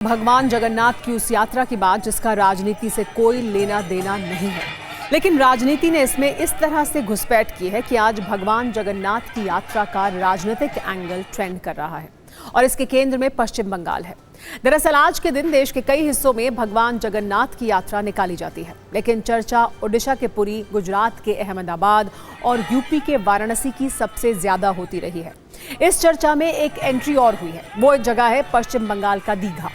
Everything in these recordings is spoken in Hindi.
भगवान जगन्नाथ की उस यात्रा की बात जिसका राजनीति से कोई लेना देना नहीं है, लेकिन राजनीति ने इसमें इस तरह से घुसपैठ की है कि आज भगवान जगन्नाथ की यात्रा का राजनीतिक एंगल ट्रेंड कर रहा है और इसके केंद्र में पश्चिम बंगाल है। दरअसल आज के दिन देश के कई हिस्सों में भगवान जगन्नाथ की यात्रा निकाली जाती है, लेकिन चर्चा ओडिशा के पुरी, गुजरात के अहमदाबाद और यूपी के वाराणसी की सबसे ज्यादा होती रही है। इस चर्चा में एक एंट्री और हुई है, वो एक जगह है पश्चिम बंगाल का दीघा।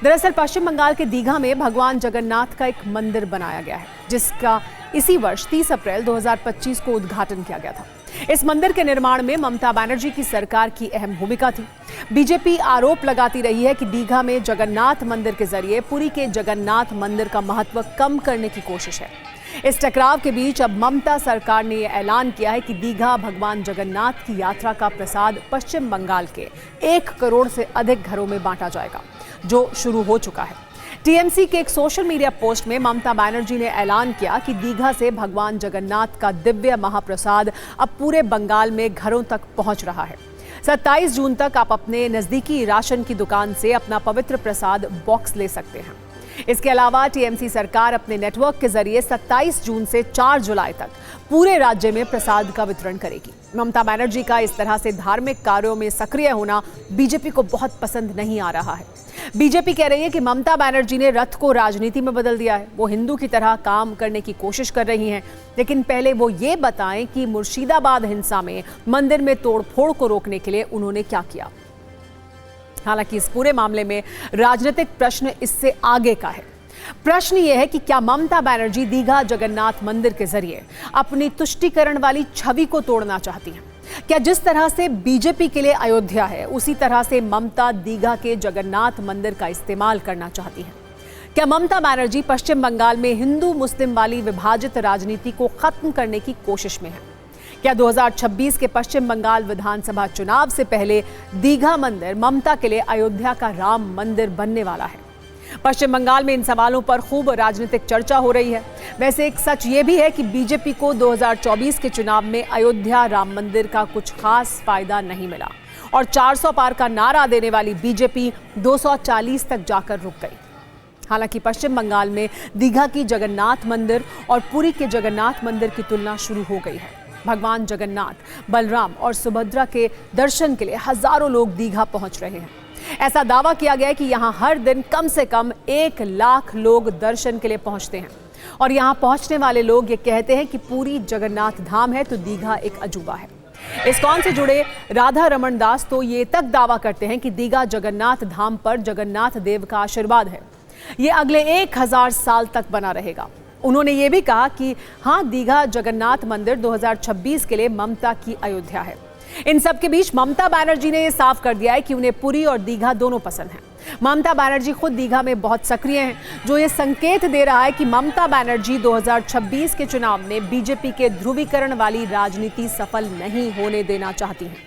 दरअसल पश्चिम बंगाल के दीघा में भगवान जगन्नाथ का एक मंदिर बनाया गया है, जिसका इसी वर्ष 30 अप्रैल 2025 को उद्घाटन किया गया था। इस मंदिर के निर्माण में ममता बनर्जी की सरकार की अहम भूमिका थी। बीजेपी आरोप लगाती रही है कि दीघा में जगन्नाथ मंदिर के जरिए पुरी के जगन्नाथ मंदिर का महत्व कम करने की कोशिश है। इस टकराव के बीच अब ममता सरकार ने यह ऐलान किया है कि दीघा भगवान जगन्नाथ की यात्रा का प्रसाद पश्चिम बंगाल के 1 करोड़ से अधिक घरों में बांटा जाएगा, जो शुरू हो चुका है। टीएमसी के एक सोशल मीडिया पोस्ट में ममता बनर्जी ने ऐलान किया कि दीघा से भगवान जगन्नाथ का दिव्य महाप्रसाद अब पूरे बंगाल में घरों तक पहुंच रहा है। 27 जून तक आप अपने नजदीकी राशन की दुकान से अपना पवित्र प्रसाद बॉक्स ले सकते हैं। इसके अलावा टीएमसी सरकार अपने नेटवर्क के जरिए 27 जून से 4 जुलाई तक पूरे राज्य में प्रसाद का वितरण करेगी। ममता बनर्जी का इस तरह से धार्मिक कार्यों में सक्रिय होना बीजेपी को बहुत पसंद नहीं आ रहा है। बीजेपी कह रही है कि ममता बनर्जी ने रथ को राजनीति में बदल दिया है, वो हिंदू की तरह काम करने की कोशिश कर रही हैं, लेकिन पहले वो ये बताएं कि मुर्शिदाबाद हिंसा में मंदिर में तोड़फोड़ को रोकने के लिए उन्होंने क्या किया। हालांकि इस पूरे मामले में राजनीतिक प्रश्न इससे आगे का है। प्रश्न यह है कि क्या ममता बनर्जी दीघा जगन्नाथ मंदिर के जरिए अपनी तुष्टीकरण वाली छवि को तोड़ना चाहती हैं? क्या जिस तरह से बीजेपी के लिए अयोध्या है, उसी तरह से ममता दीघा के जगन्नाथ मंदिर का इस्तेमाल करना चाहती हैं? क्या ममता बनर्जी पश्चिम बंगाल में हिंदू मुस्लिम वाली विभाजित राजनीति को खत्म करने की कोशिश में है? क्या 2026 के पश्चिम बंगाल विधानसभा चुनाव से पहले दीघा मंदिर ममता के लिए अयोध्या का राम मंदिर बनने वाला है? पश्चिम बंगाल में इन सवालों पर खूब राजनीतिक चर्चा हो रही है। वैसे एक सच ये भी है कि बीजेपी को 2024 के चुनाव में अयोध्या राम मंदिर का कुछ खास फायदा नहीं मिला और 400 पार का नारा देने वाली बीजेपी 240 तक जाकर रुक गई। हालांकि पश्चिम बंगाल में दीघा की जगन्नाथ मंदिर और पुरी के जगन्नाथ मंदिर की तुलना शुरू हो गई है। भगवान जगन्नाथ, बलराम और सुभद्रा के दर्शन के लिए हजारों लोग दीघा पहुंच रहे हैं। ऐसा दावा किया गया है कि यहां हर दिन कम से कम 1 लाख लोग दर्शन के लिए पहुंचते हैं और यहां पहुंचने वाले लोग ये कहते हैं कि पूरी जगन्नाथ धाम है तो दीघा एक अजूबा है। इस्कॉन से जुड़े राधा रमन दास तो ये तक दावा करते हैं कि दीघा जगन्नाथ धाम पर जगन्नाथ देव का आशीर्वाद है, ये अगले 1000 साल तक बना रहेगा। उन्होंने ये भी कहा कि हाँ, दीघा जगन्नाथ मंदिर 2026 के लिए ममता की अयोध्या है। इन सब के बीच ममता बनर्जी ने यह साफ कर दिया है कि उन्हें पुरी और दीघा दोनों पसंद हैं। ममता बनर्जी खुद दीघा में बहुत सक्रिय हैं, जो ये संकेत दे रहा है कि ममता बनर्जी 2026 के चुनाव में बीजेपी के ध्रुवीकरण वाली राजनीति सफल नहीं होने देना चाहती हैं।